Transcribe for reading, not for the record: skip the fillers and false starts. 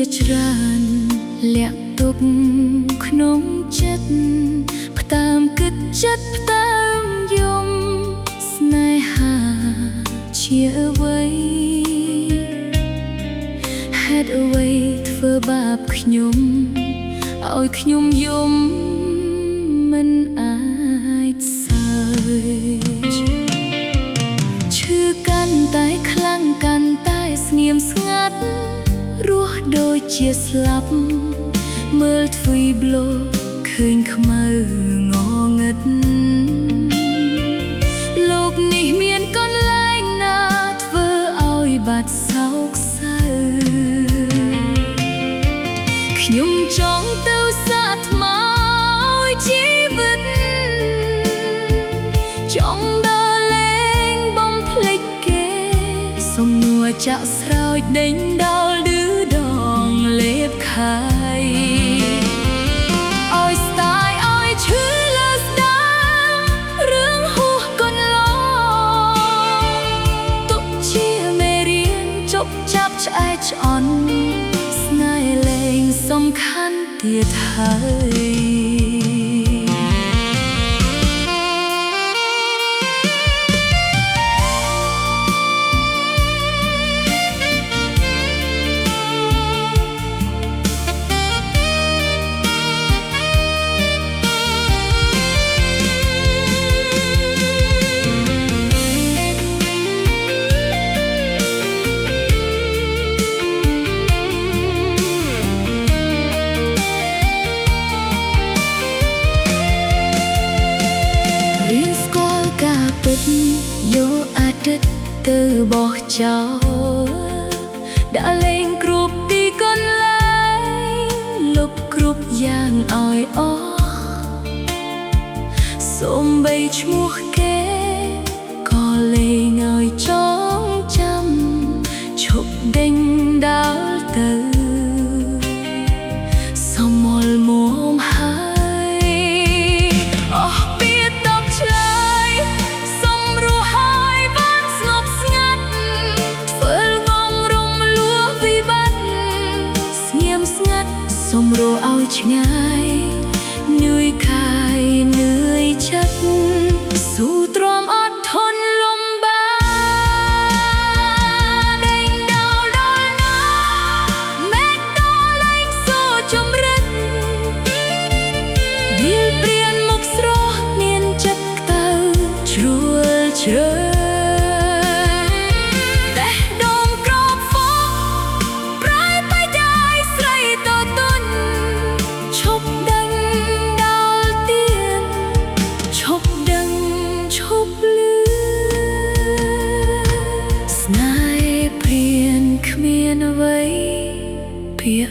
ច្រើនលាក់ទុកក្នុងចិត្តផ្ដើមគិតចិត្តផ្ដើមយំស្នេហាជាអ្វីហេតុអ្វីធ្វើបាបខ្ញុំឲ្យខ្ញុំយំមិនអាចសើចឈឺកាន់តែខ្លាំងកាន់តែស្ងៀមស្ងាត់រស់ដូចជាស្លាប់មើលទ្វីប្លូឃើញខ្មៅងងឹតលោកនេះមានកន្លែងណាធ្វើឲ្យបាត់សោកសៅខ្ញុំចង់ទៅសាកថ្មឲ្យជីវិតចង់ដើរលេងបំភ្លេចគេសំណួរចាក់ស្រោចដេញដល់ឌឺដងលេបខាយឲ្យស្ដាយឲ្យឈឺលើស្ដាយរឿងហួសកន្លងទុកជាមេរៀនចប់ចាប់ឆ្អែតឆ្អន់ស្នេហ៍លែងសំខាន់ទៀតហើយយកអាទិត្យទៅបោះចោលដាក់លេងគ្រប់ទីកន្លែងលុបគ្រប់យ៉ាងឲ្យអស់សូម្បីឈ្មោះគេក៏លេងឲ្យចងចាំឈប់ដេញដើរទៅសមលមួមហើយអស់ពីតបឆ្លើយសូមរស់ឲ្យឆ្ងាយនឿយខាយនឿយចិត្តស៊ូទ្រាំអត់ធន់លំបាដេញដោលដល់ណាមេឃដល់លេងសូចម្រិតវាលព្រានមុខស្រស់មានចិត្តក្តៅជ្រួលជ្រើស្នេហ៍ព្រានគ្មានអ្វីភាព